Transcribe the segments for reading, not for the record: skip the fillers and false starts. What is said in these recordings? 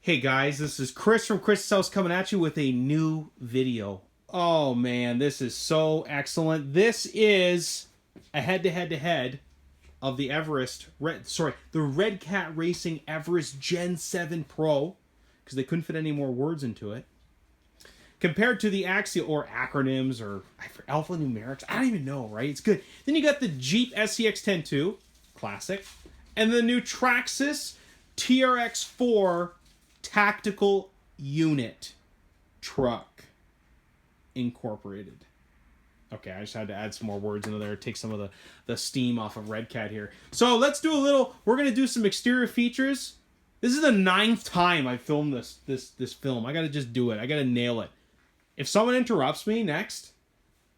Hey guys, this is Chris from Chris's House coming at you with a new video. Oh man, this is so excellent. This is a head-to-head of the the Redcat Racing Everest Gen 7 Pro, because they couldn't fit any more words into it, compared to the Axial, or acronyms, or alphanumerics. I don't even know, right? It's good. Then you got the Jeep SCX10 2, classic, and the new Traxxas TRX4 Tactical Unit Truck Incorporated. Okay, I just had to add some more words into there, take some of the steam off of Redcat here. So let's do we're going to do some exterior features. This is the 9th time I filmed this film. I got to just do it. I got to nail it. If someone interrupts me next,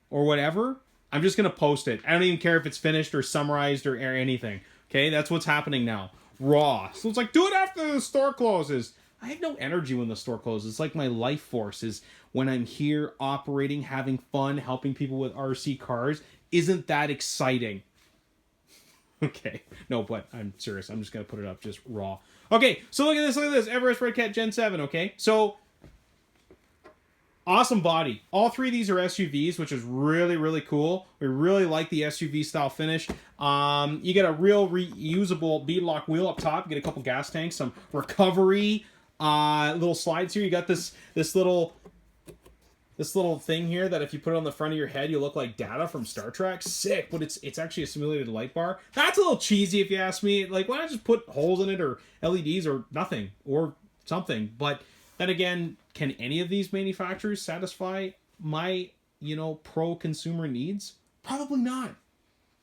or whatever, I'm just going to post it. I don't even care if it's finished or summarized or anything. Okay, that's what's happening now. Raw. So it's like, do it after the store closes. I have no energy when the store closes. It's like my life force is when I'm here operating, having fun, helping people with RC cars. Isn't that exciting? Okay. No, but I'm serious. I'm just going to put it up just raw. Okay, so look at this. Look at this. Everest Redcat Gen 7, okay? So, awesome body. All three of these are SUVs, which is really, really cool. We really like the SUV style finish. You get a real reusable beadlock wheel up top. You get a couple gas tanks, some recovery little slides here. You got this little thing here that if you put it on the front of your head, you look like Data from Star Trek. Sick, but it's actually a simulated light bar. That's a little cheesy if you ask me. Like, why not just put holes in it or LEDs or nothing or something? But then again, can any of these manufacturers satisfy my, pro consumer needs? Probably not.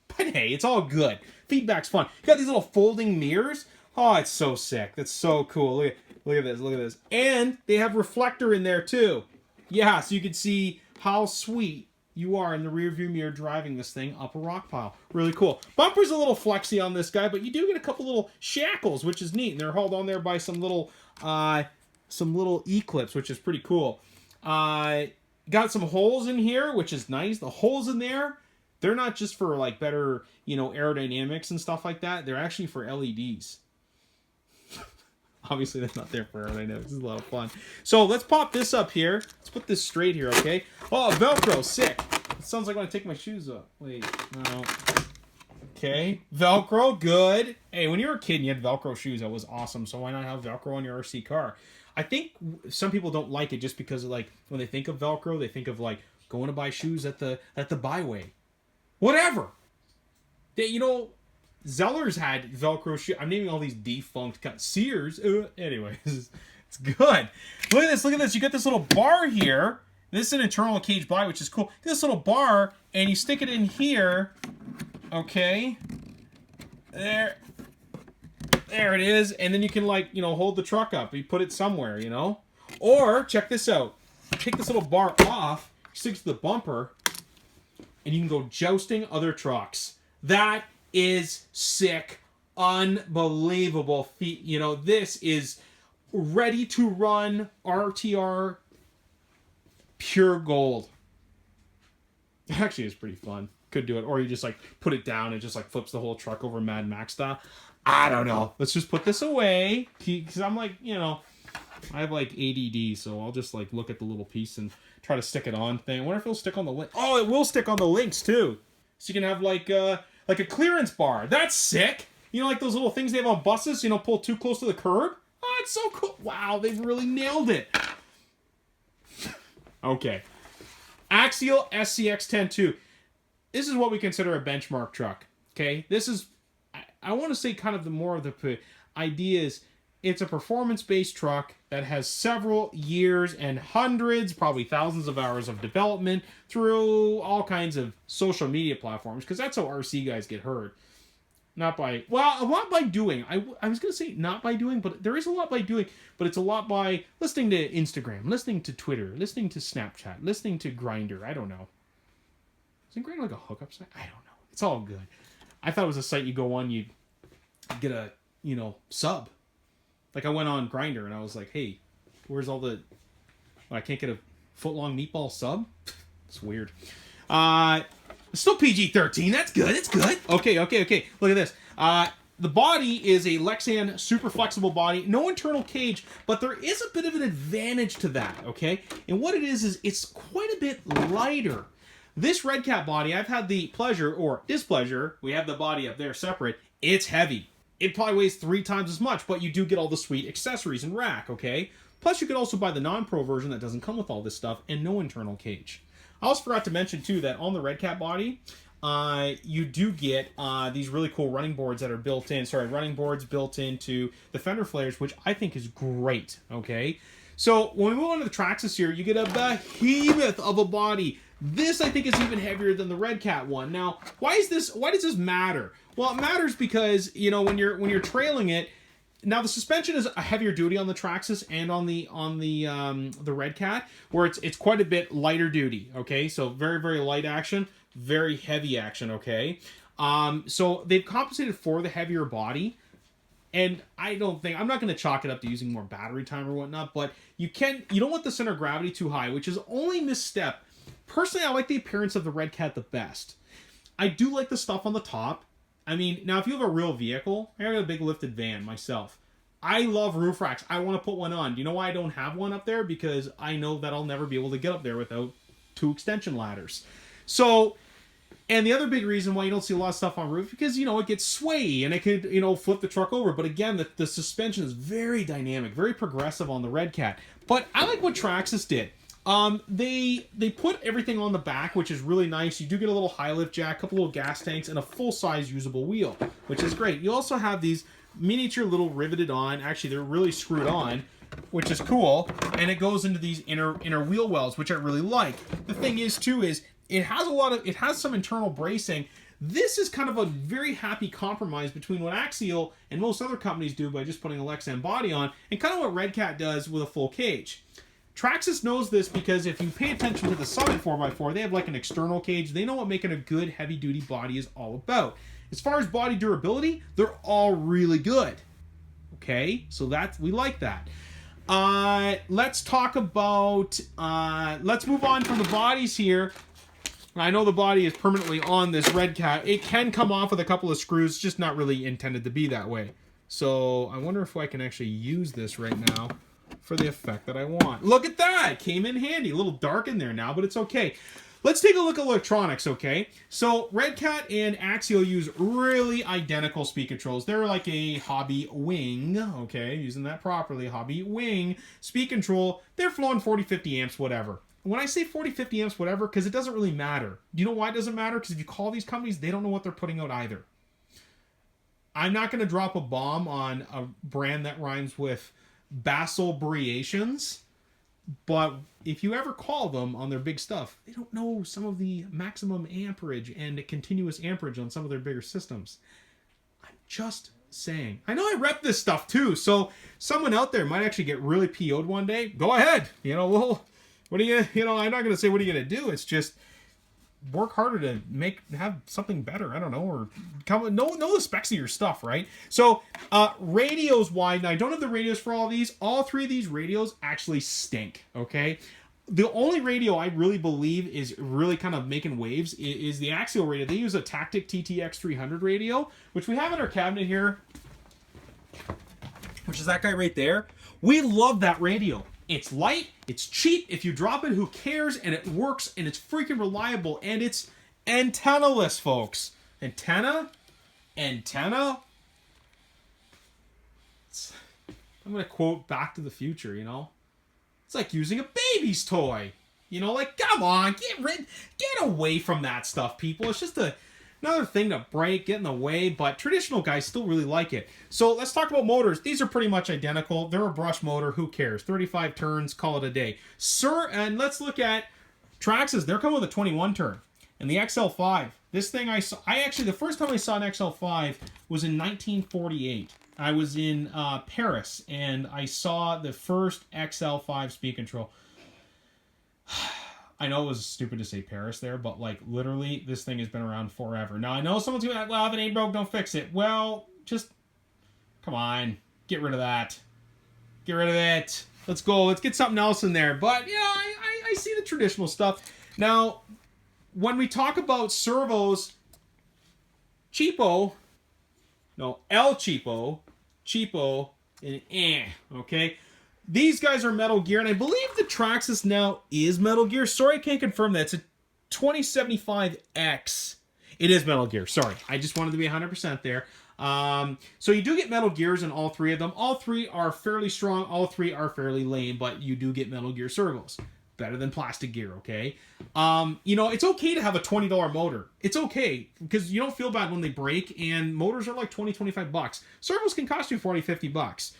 But hey, it's all good. Feedback's fun. You got these little folding mirrors. Oh, it's so sick. That's so cool. Look at this. Look at this. And they have reflector in there too. Yeah, so you can see how sweet you are in the rearview mirror driving this thing up a rock pile. Really cool. Bumper's a little flexy on this guy, but you do get a couple little shackles, which is neat. And they're held on there by some little E-clips, which is pretty cool. Got some holes in here, which is nice. The holes in there, they're not just for like better, aerodynamics and stuff like that. They're actually for LEDs. Obviously, they're not there for aerodynamics. This is a lot of fun. So let's pop this up here. Let's put this straight here, okay? Oh, Velcro, sick. It sounds like when I take my shoes off. Wait, no. Okay, Velcro, good. Hey, when you were a kid and you had Velcro shoes, that was awesome. So why not have Velcro on your RC car? I think some people don't like it just because of, like, when they think of Velcro, they think of like going to buy shoes at the byway. Whatever. Zeller's had Velcro shoes. I'm naming all these defunct Sears. Anyways, it's good. Look at this. Look at this. You got this little bar here. This is an internal cage blind, which is cool. This little bar, and you stick it in here. Okay. There it is. And then you can, like, hold the truck up. You put it somewhere, Or, check this out. Take this little bar off, stick it to the bumper, and you can go jousting other trucks. That is sick. Unbelievable feat. This is ready to run RTR pure gold. Actually, it's pretty fun. Could do it. Or you just like put it down and just like flips the whole truck over Mad Max style. I don't know. Let's just put this away. Because I'm like, I have like ADD, so I'll just like look at the little piece and try to stick it on thing. I wonder if it'll stick on the link. Oh, it will stick on the links too. So you can have like a clearance bar. That's sick. Like those little things they have on buses, pull too close to the curb. Oh, it's so cool. Wow, they've really nailed it. Okay. Axial SCX10 2. This is what we consider a benchmark truck. Okay? This is, I want to say kind of the idea is it's a performance-based truck that has several years and hundreds, probably thousands of hours of development through all kinds of social media platforms, because that's how RC guys get heard. A lot by doing. I was going to say not by doing, but there is a lot by doing, but it's a lot by listening to Instagram, listening to Twitter, listening to Snapchat, listening to Grindr. I don't know. Isn't Grindr like a hookup site? I don't know. It's all good. I thought it was a site you go on, you get a, sub. Like, I went on Grindr and I was like, hey, where's all the... I can't get a foot-long meatball sub? It's weird. It's still PG-13. That's good. It's good. Okay. Look at this. The body is a Lexan super flexible body, no internal cage, but there is a bit of an advantage to that, okay? And what it is it's quite a bit lighter. This Redcat body, I've had the pleasure or displeasure, we have the body up there separate, it's heavy. It probably weighs 3 times as much, but you do get all the sweet accessories and rack, okay? Plus, you could also buy the non-pro version that doesn't come with all this stuff and no internal cage. I also forgot to mention, too, that on the Redcat body, you do get these really cool running boards that are built in. Running boards built into the fender flares, which I think is great, okay? So, when we move on to the Traxxas here, you get a behemoth of a body. This, I think, is even heavier than the Redcat one. Now, why does this matter? Well, it matters because, you know, when you're trailing it, now the suspension is a heavier duty on the Traxxas and on the Redcat, where it's quite a bit lighter duty, okay? So very, very light action, very heavy action, okay? So they've compensated for the heavier body, and I'm not going to chalk it up to using more battery time or whatnot, but you don't want the center of gravity too high, which is only misstep. Personally, I like the appearance of the Redcat the best. I do like the stuff on the top. I mean, now if you have a real vehicle, I got a big lifted van myself. I love roof racks. I want to put one on. Do you know why I don't have one up there? Because I know that I'll never be able to get up there without 2 extension ladders. So, and the other big reason why you don't see a lot of stuff on roof, because, you know, it gets sway and it could, you know, flip the truck over. But again, the suspension is very dynamic, very progressive on the Redcat. But I like what Traxxas did. They put everything on the back, which is really nice. You do get a little high lift jack, a couple little gas tanks, and a full-size usable wheel, which is great. You also have these miniature little riveted on. Actually, they're really screwed on, which is cool. And it goes into these inner wheel wells, which I really like. The thing is, too, is it has some internal bracing. This is kind of a very happy compromise between what Axial and most other companies do by just putting a Lexan body on, and kind of what Redcat does with a full cage. Traxxas knows this because if you pay attention to the Summit 4x4, they have like an external cage. They know what making a good heavy-duty body is all about. As far as body durability, they're all really good. Okay, so we like that. Let's talk about, let's move on from the bodies here. I know the body is permanently on this Redcat. It can come off with a couple of screws, just not really intended to be that way. So I wonder if I can actually use this right now for the effect that I want. Look at that! It came in handy. A little dark in there now, but it's okay. Let's take a look at electronics, okay? So, Redcat and Axial use really identical speed controls. They're like a hobby wing, okay? Using that properly, hobby wing speed control. They're flowing 40, 50 amps, whatever. When I say 40, 50 amps, whatever, because it doesn't really matter. Do you know why it doesn't matter? Because if you call these companies, they don't know what they're putting out either. I'm not going to drop a bomb on a brand that rhymes with Basel Breations, but if you ever call them on their big stuff, they don't know some of the maximum amperage and continuous amperage on some of their bigger systems. I'm just saying. I know I rep this stuff too, so someone out there might actually get really PO'd one day. Go ahead. You know, well, what are you know, I'm not going to say what are you going to do. It's just work harder to have something better. I don't know, or know the specs of your stuff, right? So radios wide. Now I don't have the radios for all these. All 3 of these radios actually stink. Okay, the only radio I really believe is really kind of making waves is the Axial radio. They use a Tactic TTX300 radio, which we have in our cabinet here, which is that guy right there. We love that radio. It's light, it's cheap, if you drop it, who cares, and it works, and it's freaking reliable, and it's antenna-less, folks. Antenna. I'm going to quote Back to the Future, you know? It's like using a baby's toy. You know, like, come on, get away from that stuff, people. It's just another thing to break, get in the way, but traditional guys still really like it. So let's talk about motors. These are pretty much identical. They're a brush motor. Who cares? 35 turns, call it a day. And let's look at Traxxas. They're coming with a 21 turn. And the XL5. This thing the first time I saw an XL5 was in 1948. I was in Paris, and I saw the first XL5 speed control. I know it was stupid to say Paris there, but like literally this thing has been around forever. Now I know someone's going to be like, well, if it ain't broke, don't fix it. Well, just come on, get rid of that. Get rid of it. Let's go. Let's get something else in there. But yeah, I see the traditional stuff. Now, when we talk about servos, cheapo, No, El Cheapo, Cheapo, and okay? These guys are Metal Gear, and I believe the Traxxas now is Metal Gear. Sorry, I can't confirm that. It's a 2075X. It is Metal Gear. Sorry, I just wanted to be 100% there. So you do get Metal Gears in all three of them. All three are fairly strong. All three are fairly lame, but you do get Metal Gear servos. Better than plastic gear, okay? You know, it's okay to have a $20 motor. It's okay, because you don't feel bad when they break, and motors are like $20-25. Servos can cost you $40-50.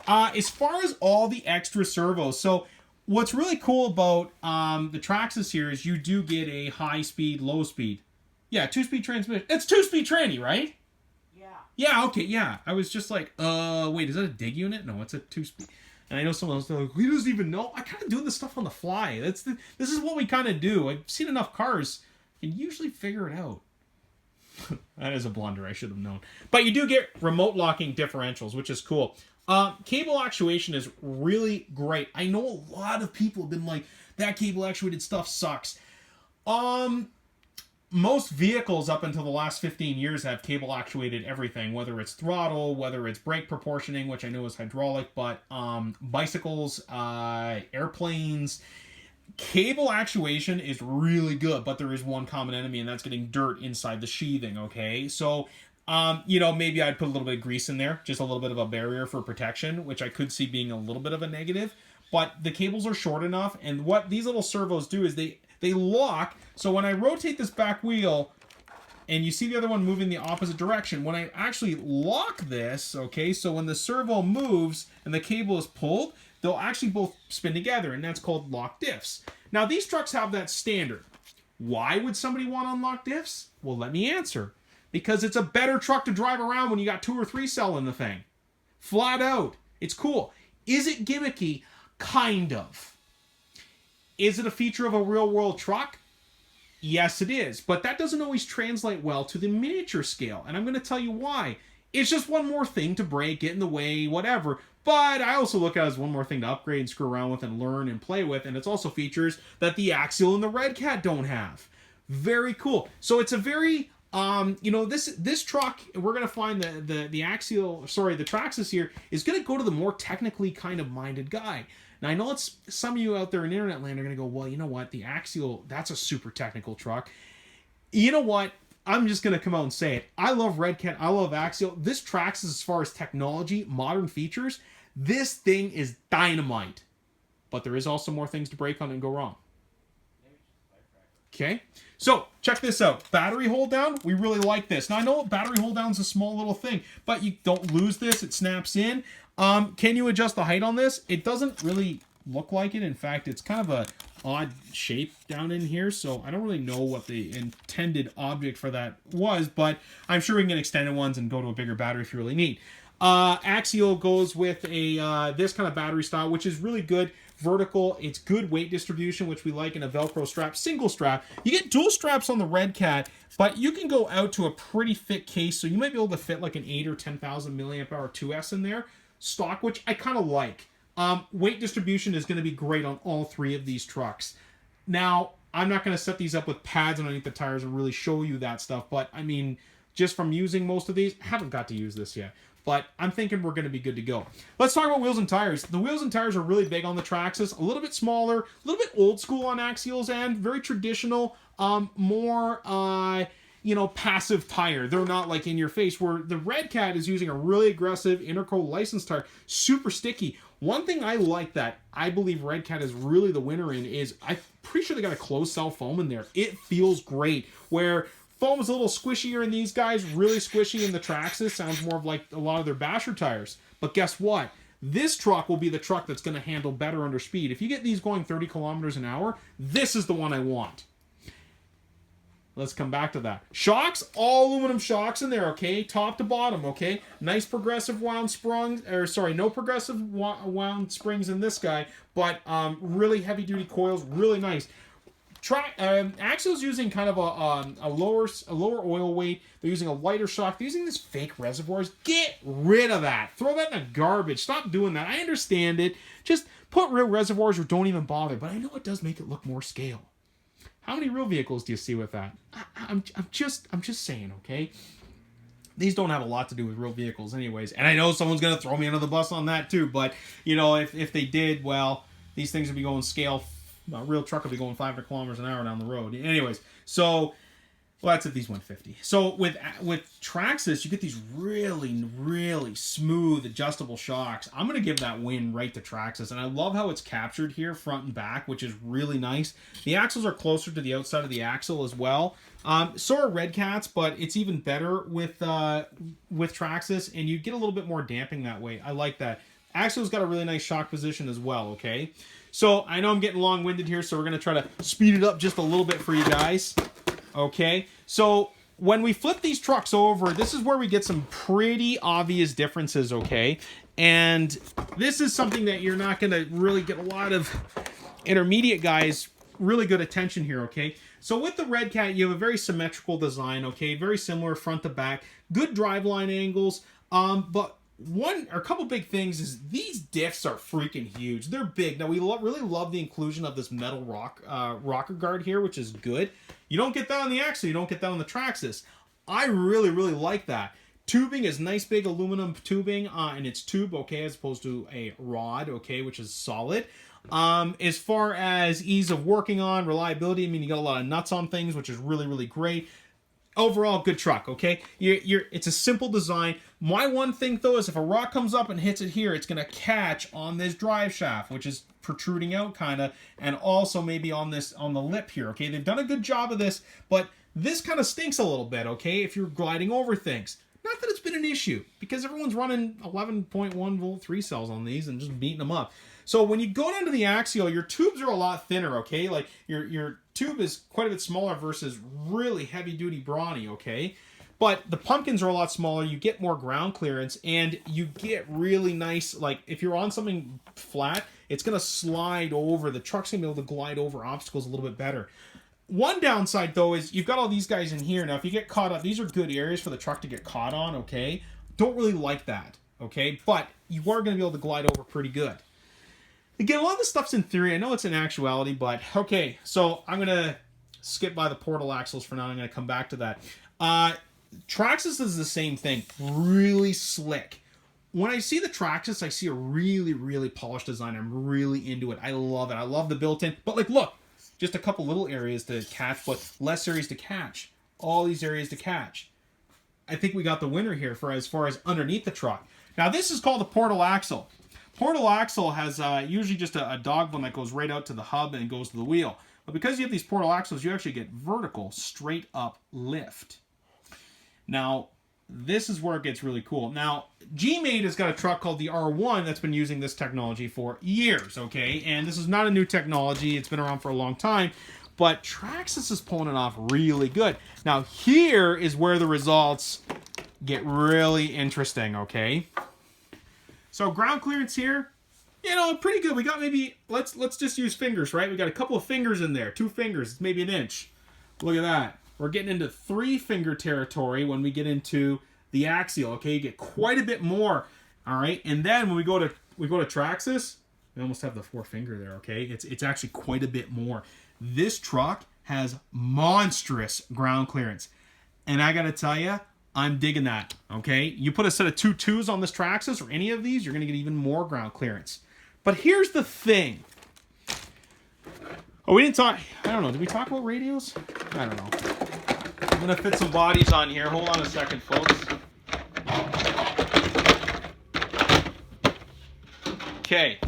As far as all the extra servos, so what's really cool about the Traxxas here is you do get a high speed, low speed. Yeah, 2-speed transmission. It's 2-speed tranny, right? Yeah. Yeah, okay, yeah. I was just like, wait, is that a dig unit? No, it's a 2-speed. And I know someone else, they're like, he doesn't even know. I kind of do this stuff on the fly. This is what we kind of do. I've seen enough cars and usually figure it out. That is a blunder. I should have known. But you do get remote locking differentials, which is cool. Cable actuation is really great. I know a lot of people have been like, that cable actuated stuff sucks. Most vehicles up until the last 15 years have cable actuated everything, whether it's throttle, whether it's brake proportioning, which I know is hydraulic, but bicycles, airplanes, cable actuation is really good, but there is one common enemy, and that's getting dirt inside the sheathing, okay? So, you know, maybe I'd put a little bit of grease in there, just a little bit of a barrier for protection, which I could see being a little bit of a negative, but the cables are short enough, and what these little servos do is they lock, so when I rotate this back wheel, and you see the other one moving the opposite direction, when I actually lock this, okay, so when the servo moves and the cable is pulled, they'll actually both spin together, and that's called lock diffs. Now, these trucks have that standard. Why would somebody want unlocked diffs? Well, let me answer. Because it's a better truck to drive around when you got 2 or 3 cell in the thing. Flat out. It's cool. Is it gimmicky? Kind of. Is it a feature of a real-world truck? Yes, it is. But that doesn't always translate well to the miniature scale. And I'm going to tell you why. It's just one more thing to break, get in the way, whatever. But I also look at it as one more thing to upgrade and screw around with and learn and play with. And it's also features that the Axial and the Redcat don't have. Very cool. So it's a very... you know, this truck, we're going to find the Axial, sorry, the Traxxas here, is going to go to the more technically kind of minded guy. Now, I know it's some of you out there in internet land are going to go, well, you know what, the Axial, that's a super technical truck. You know what, I'm just going to come out and say it. I love Redcat, I love Axial. This Traxxas, as far as technology, modern features, this thing is dynamite. But there is also more things to break on and go wrong. Okay, so check this out. Battery hold down, we really like this. Now I know battery hold down is a small little thing, but you don't lose this, it snaps in. Can you adjust the height on this? It doesn't really look like it. In fact, it's kind of a odd shape down in here, so I don't really know what the intended object for that was, but I'm sure we can get extended ones and go to a bigger battery if you really need. Axial goes with a this kind of battery style, which is really good. Vertical, it's good weight distribution, which we like, in a Velcro strap, single strap. You get dual straps on the Redcat, but you can go out to a pretty thick case, so you might be able to fit like an 8 or 10,000 milliamp hour 2S in there, stock, which I kind of like. Weight distribution is going to be great on all 3 of these trucks. Now, I'm not going to set these up with pads underneath the tires and really show you that stuff, but I mean, just from using most of these, I haven't got to use this yet. But I'm thinking we're going to be good to go. Let's talk about wheels and tires. The wheels and tires are really big on the Traxxas. A little bit smaller, a little bit old school on Axial's end. Very traditional, more, you know, passive tire. They're not like in your face, where the Redcat is using a really aggressive Interco licensed tire. Super sticky. One thing I like that I believe Redcat is really the winner in is, I'm pretty sure they got a closed cell foam in there. It feels great. Where foam is a little squishier in these guys, really squishy in the Traxxas. Sounds more of like a lot of their basher tires. But guess what? This truck will be the truck that's going to handle better under speed. If you get these going 30 kilometers an hour, this is the one I want. Let's come back to that. Shocks, all aluminum shocks in there, okay? Top to bottom, okay? Nice progressive wound springs, or sorry, no progressive wound springs in this guy, but really heavy duty coils, really nice. Axial's using kind of a lower oil weight. They're using a lighter shock. They're using these fake reservoirs. Get rid of that. Throw that in the garbage. Stop doing that. I understand it. Just put real reservoirs or don't even bother. But I know it does make it look more scale. How many real vehicles do you see with that? I'm just saying, okay? these don't have a lot to do with real vehicles anyways. And I know someone's going to throw me under the bus on that too, but, you know, if they did, well, these things would be going scale. A real truck would be going 500 kilometers an hour down the road. Anyways, so... well, that's if these went 50. So with Traxxas, you get these really, really smooth adjustable shocks. I'm going to give that win right to Traxxas. And I love how it's captured here, front and back, which is really nice. The axles are closer to the outside of the axle as well. So are Redcats, but it's even better with Traxxas, and you get a little bit more damping that way. I like that. Axle's got a really nice shock position as well, okay? So I know I'm getting long-winded here, so we're going to try to speed it up just a little bit for you guys. Okay, so when we flip these trucks over, this is where we get some pretty obvious differences, okay? And this is something that you're not going to really get a lot of intermediate guys really good attention here, okay? So with the Redcat, you have a very symmetrical design, okay? Very similar front to back, good driveline angles, but a couple big things is these diffs are freaking huge. They're big. Now, we really love the inclusion of this metal rocker guard here, which is good. You don't get that on the Axle. You don't get that on the Traxxas. I really, really like that. Tubing is nice big aluminum tubing in its tube, okay, as opposed to a rod, okay, which is solid. As far as ease of working on, reliability, I mean, you got a lot of nuts on things, which is really, really great. Overall, good truck, okay? It's a simple design. My one thing, though, is if a rock comes up and hits it here, it's going to catch on this drive shaft, which is protruding out kind of, and also maybe on the lip here, okay? They've done a good job of this, but this kind of stinks a little bit, okay, if you're gliding over things. Not that it's been an issue, because everyone's running 11.1 volt 3 cells on these and just beating them up. So when you go down to the Axial, your tubes are a lot thinner, okay? Like, your tube is quite a bit smaller versus really heavy-duty brawny, okay? But the pumpkins are a lot smaller, you get more ground clearance, and you get really nice, like, if you're on something flat, it's going to slide over. The truck's going to be able to glide over obstacles a little bit better. One downside, though, is you've got all these guys in here. Now, if you get caught up, these are good areas for the truck to get caught on, okay? Don't really like that, okay? But you are going to be able to glide over pretty good. Again, a lot of this stuff's in theory. I know it's in actuality, but okay. So I'm going to skip by the portal axles for now. I'm going to come back to that. Traxxas is the same thing. Really slick. When I see the Traxxas, I see a really, really polished design. I'm really into it. I love it. I love the built-in. But like, look, just a couple little areas to catch, but less areas to catch. All these areas to catch. I think we got the winner here for as far as underneath the truck. Now, this is called the portal axle. Portal axle has usually just a dog bone that goes right out to the hub and goes to the wheel. But because you have these portal axles, you actually get vertical, straight up lift. Now, this is where it gets really cool. Now, G-Made has got a truck called the R1 that's been using this technology for years, okay? And this is not a new technology. It's been around for a long time. But Traxxas is pulling it off really good. Now, here is where the results get really interesting, okay? So ground clearance here, you know, pretty good. We got maybe, let's just use fingers, right? We got a couple of fingers in there, 2 fingers, it's maybe an inch. Look at that. We're getting into 3-finger territory when we get into the Axial, okay? You get quite a bit more, all right? And then when we go to Traxxas, we almost have the 4-finger there, okay? It's actually quite a bit more. This truck has monstrous ground clearance. And I got to tell you, I'm digging that, okay? You put a set of 2 2s on this Traxxas or any of these, you're going to get even more ground clearance. But here's the thing. Oh, we didn't talk, I don't know, did we talk about radios? I don't know. I'm going to fit some bodies on here. Hold on a second, folks. Okay.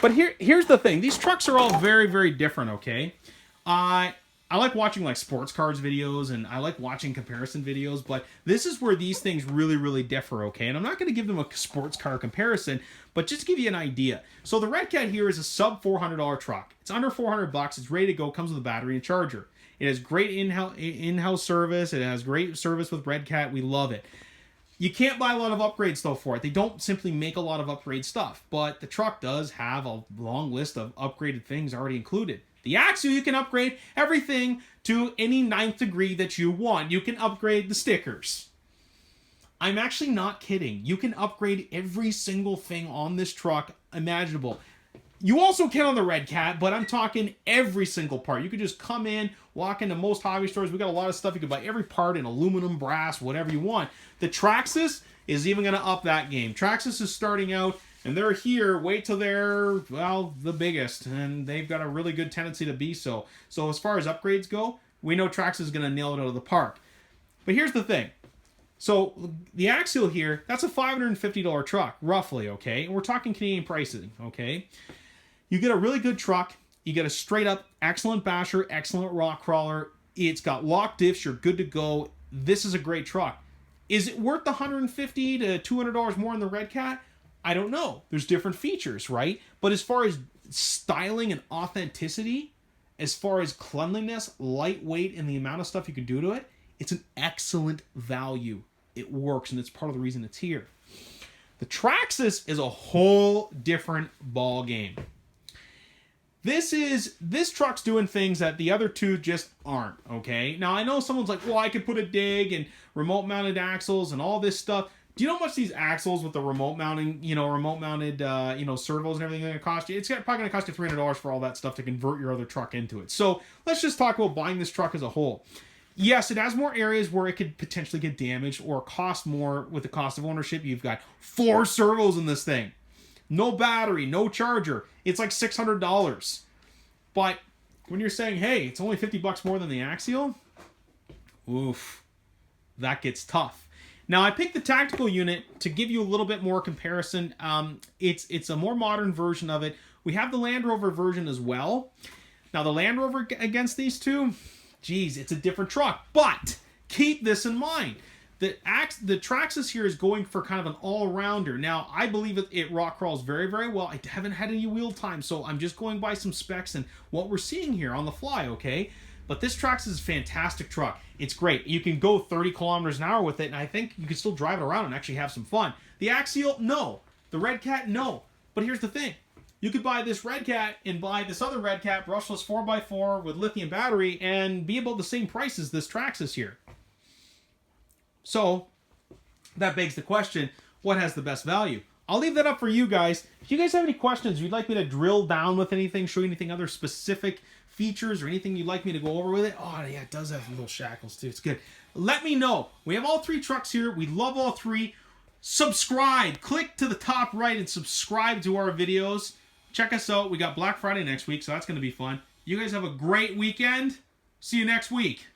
But here's the thing. These trucks are all very, very different, okay? I like watching like sports cars videos and I like watching comparison videos, but this is where these things really, really differ, okay? And I'm not going to give them a sports car comparison, but just to give you an idea. So the Redcat here is a sub $400 truck. It's under $400. It's ready to go. Comes with a battery and charger. It has great in-house service. It has great service with Redcat. We love it. You can't buy a lot of upgrades, though, for it. They don't simply make a lot of upgrade stuff, but the truck does have a long list of upgraded things already included. The Axial, you can upgrade everything to any 9th degree that you want. You can upgrade the stickers. I'm actually not kidding. You can upgrade every single thing on this truck imaginable. You also can on the Redcat, but I'm talking every single part. You could just come in, walk into most hobby stores. We got a lot of stuff. You can buy every part in aluminum, brass, whatever you want. The Traxxas is even going to up that game. Traxxas is starting out, and they're here. Wait till they're, well, the biggest, and they've got a really good tendency to be so. So as far as upgrades go, we know Traxxas is going to nail it out of the park. But here's the thing. So the Axial here, that's a $550 truck, roughly, okay? And we're talking Canadian pricing, okay? You get a really good truck. You get a straight up excellent basher, excellent rock crawler. It's got lock diffs. You're good to go. This is a great truck. Is it worth the $150 to $200 more in the Redcat? I don't know. There's different features, right? But as far as styling and authenticity, as far as cleanliness, lightweight, and the amount of stuff you can do to it, it's an excellent value. It works, and it's part of the reason it's here. The Traxxas is a whole different ball game. This truck's doing things that the other two just aren't, okay? Now, I know someone's like, well, I could put a dig and remote-mounted axles and all this stuff. Do you know how much these axles with the remote-mounted, servos and everything are going to cost you? It's probably going to cost you $300 for all that stuff to convert your other truck into it. So let's just talk about buying this truck as a whole. Yes, it has more areas where it could potentially get damaged or cost more with the cost of ownership. You've got 4 servos in this thing. No battery, no charger. It's like $600. But when you're saying, hey, it's only $50 more than the Axial, oof, that gets tough. Now, I picked the tactical unit to give you a little bit more comparison. It's a more modern version of it. We have the Land Rover version as well. Now, the Land Rover against these two, geez, it's a different truck. But keep this in mind. The Traxxas here is going for kind of an all-rounder. Now, I believe it rock crawls very, very well. I haven't had any wheel time, so I'm just going by some specs and what we're seeing here on the fly, okay? But this Traxxas is a fantastic truck. It's great. You can go 30 kilometers an hour with it, and I think you can still drive it around and actually have some fun. The Axial, no. The Redcat, no. But here's the thing. You could buy this Redcat and buy this other Redcat brushless 4x4 with lithium battery and be about the same price as this Traxxas here. So, that begs the question, what has the best value? I'll leave that up for you guys. If you guys have any questions, you'd like me to drill down with anything, show you anything other specific features or anything you'd like me to go over with it, oh yeah, it does have little shackles too, it's good. Let me know. We have all 3 trucks here. We love all 3. Subscribe. Click to the top right and subscribe to our videos. Check us out. We got Black Friday next week, so that's going to be fun. You guys have a great weekend. See you next week.